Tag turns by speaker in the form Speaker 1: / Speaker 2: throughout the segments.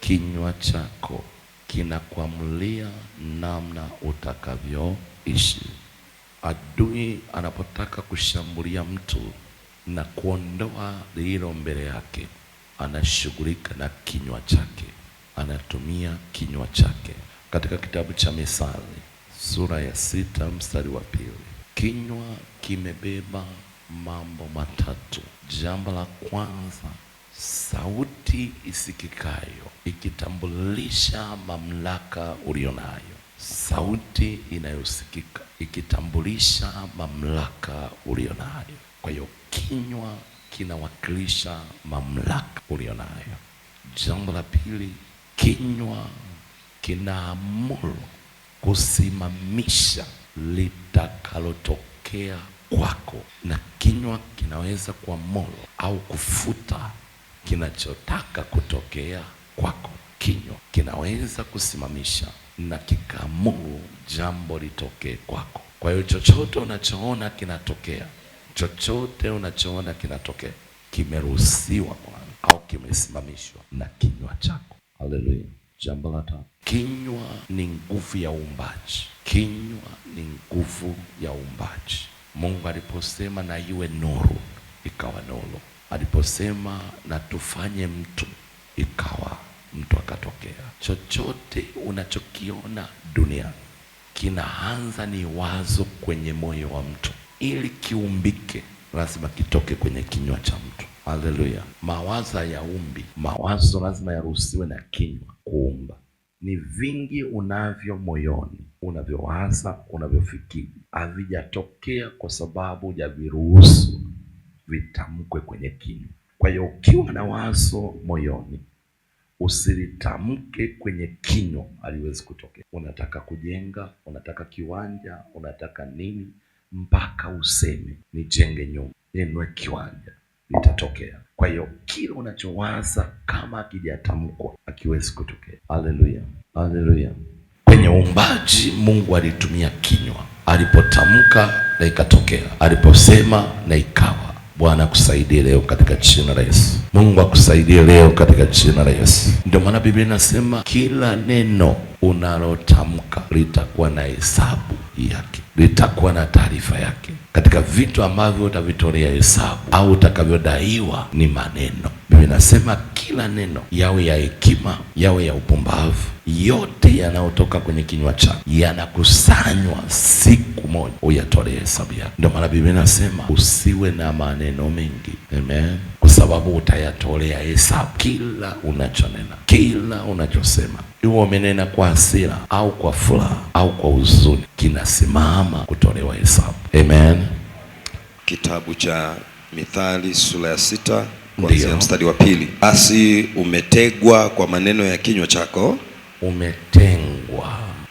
Speaker 1: Kinywa chako kinakuamulia namna utakavyoishi. Adui anapotaka kushambulia mtu na kuondoa lilo mbele yake, anashughulika na kinywa chake, anatumia kinywa chake. Katika kitabu cha Mithali sura ya 6 mstari wa 2, kinywa kimebeba mambo matatu. Jambo la kwanza, sauti isikikayo ikitambulisha mamlaka ulionayo. Sauti inayosikika ikitambulisha mamlaka ulionayo. Kwa hiyo kinywa kinawakilisha mamlaka ulionayo. Jambo la pili, kinywa kinaamuru kusimamisha litakalotokea kwako, na kinywa kinaweza kuamuru au kufuta kinachotaka kutokea kwako. Kinywa kinaweza kusimamisha na kikaamuru jambo litokee kwako. Kwa hiyo chochote unachoona kinatokea, chochote unachoona kinatokea, kimeruhusiwa au kimesimamishwa na kinywa chako. Haleluya. Jambo la tatu, kinywa ni nguvu ya uumbaji. Kinywa ni nguvu ya uumbaji. Mungu aliposema na iwe nuru, ikawa nuru. Aliposema na tufanye mtu, ikawa mtu akatokea. Chochote unachokiona duniani kinaanza ni wazo kwenye moyo wa mtu. Ili kiumbike, lazima kitoke kwenye kinywa cha mtu. Haleluya. Mawazo ya umbi, mawazo lazima yaruhusiwe na kinywa kuumba. Ni vingi unavyo moyoni, unavyowaza, unavyofikiri, havijatokea kwa sababu ya viruhusu vitamkwe kwenye kinywa. Kwa hiyo ukiwa na wazo moyoni, usilitamke kwenye kinywa, haliwezi kutokea. Unataka kujenga, unataka kiwanja, unataka nini, mpaka useme nijenge nyumba, ninunue kiwanja, litatokea. Kwa hiyo kile unachowaza kama hakijatamkwa hakiwezi kutokea. Haleluya, haleluya. Kwenye uumbaji Mungu alitumia kinywa. Alipotamka na ikatokea, aliposema na ikawa. Bwana akusaidie leo katika jina la Yesu. Mungu akusaidie leo katika jina la Yesu. Ndio maana Biblia inasema kila neno unalotamka litakuwa na hesabu yake, litakuwa na taarifa yake. Katika vitu ambavyo utavitolea hesabu au utakavyodaiwa ni maneno. Biblia inasema kila neno, yawe ya hekima, yawe ya upumbavu, yote yanayotoka kwenye kinywa chako yanakusanywa siku moja uyatolee hesabu yake. Ndio maana Biblia inasema usiwe na maneno mengi. Amen. Kwa sababu utayatolea hesabu kila unachonena, kila unachosema. Iwe umenena kwa hasira au kwa furaha au kwa huzuni, kinasimama kutolewa hesabu. Amen.
Speaker 2: Kitabu cha Mithali sura ya 6 kuanzia mstari wa 2. Basi umetegwa kwa maneno ya kinywa chako.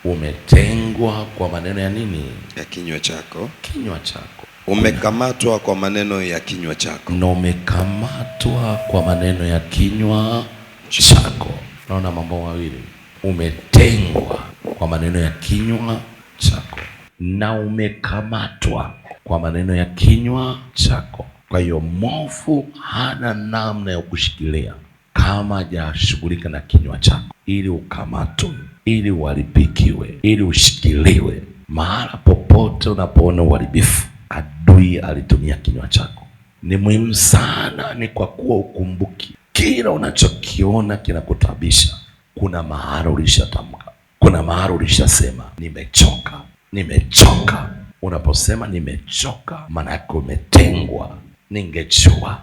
Speaker 1: Umetengwa kwa maneno ya nini?
Speaker 2: Ya kinywa chako.
Speaker 1: Kinywa chako.
Speaker 2: Umekamatwa kwa maneno ya kinywa chako.
Speaker 1: Na umekamatwa kwa maneno ya kinywa chako. Naona mambo mawili. Umetengwa kwa maneno ya kinywa chako na umekamatwa kwa maneno ya kinywa chako. Kwa hiyo mwovu hana namna ya kushikilia kama hajashughulika na kinywa chako, ili ukamatwe, ili uharibikiwe, ili ushikiliwe. Mahala popote unapoona uharibifu, adui alitumia kinywa chako. Ni muhimu sana, ni kwa kuwa ukumbuki kila unachokiona kinakutabisha. Kuna mahali ulishatamka, kuna mahali ulishasema nimechoka, nimechoka. Unaposema nimechoka, maana yake umetengwa. Ningejua,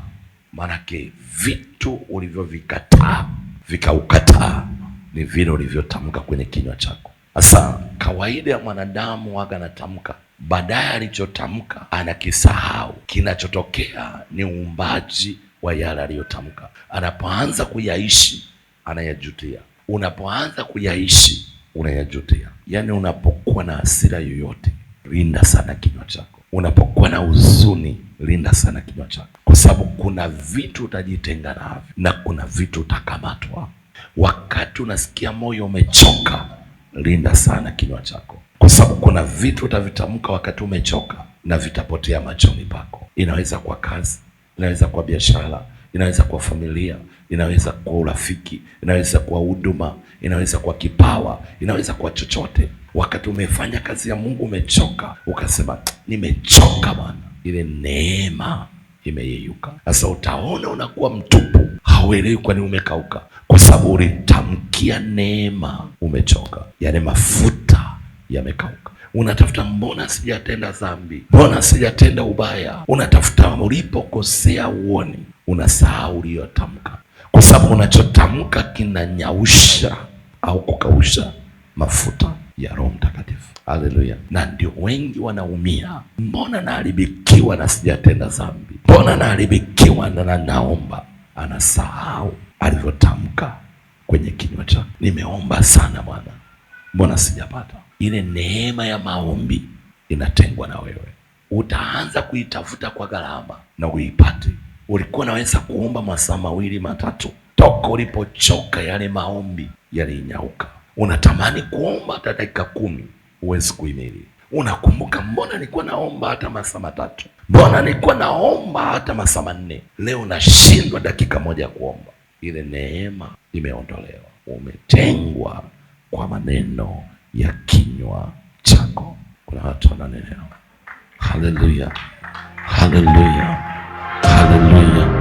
Speaker 1: maanake vitu ulivyovikataa vikaukataa ni vile ulivyotamka kwenye kinywa chako. Sasa kawaida ya mwanadamu waga anatamka, baadaye alichotamka anakisahau. Kinachotokea ni uumbaji wa yale aliyotamka. Anapoanza kuyaishi anayajutia. Unapoanza kuyaishi unayajutia. Yaani unapokuwa na hasira yoyote, linda sana kinywa chako. Unapokuwa na huzuni, linda sana kinywa chako, kwa sababu kuna vitu utajitenga navyo na kuna vitu utakamatwa. Wakati unasikia moyo umechoka, linda sana kinywa chako, kwa sababu kuna vitu utavitamka wakati umechoka na vitapotea machoni pako. Inaweza kwa kazi, inaweza kwa biashara, inaweza kuwa familia, inaweza kuwa urafiki, inaweza kuwa huduma, inaweza kuwa kipawa, inaweza kuwa chochote. Wakati umefanya kazi ya Mungu umechoka, ukasema nimechoka bwana, ile neema imeyeyuka. Sasa utaona unakuwa mtupu, hauelewi kwa nini umekauka, kwa sababu ulitamkia neema. Umechoka, yale mafuta yamekauka. Unatafuta, mbona sijatenda dhambi, mbona sijatenda ubaya. Unatafuta ulipokosea uoni, unasahau uliyotamka, kwa sababu unachotamka kinanyausha au kukausha mafuta ya Roho Mtakatifu. Haleluya! Na ndio wengi wanaumia. Mbona naharibikiwa na sijatenda dhambi, mbona naharibikiwa na naomba. Anasahau alivyotamka kwenye kinywa chake, nimeomba sana Bwana, mbona sijapata. Ile neema ya maombi inatengwa na wewe. Utaanza kuitafuta kwa gharama na uipate. Ulikuwa naweza kuomba masaa 2 matatu, toka ulipochoka yale maombi yalinyauka. Unatamani kuomba hata dakika 10, huwezi kuhimili. Unakumbuka, mbona nilikuwa naomba hata masaa 3, mbona nilikuwa naomba hata masaa 4, leo nashindwa dakika 1 ya kuomba. Ile neema imeondolewa. Umetengwa kwa maneno ya kinywa chako. Kuna watu wananena. Haleluya, haleluya, haleluya.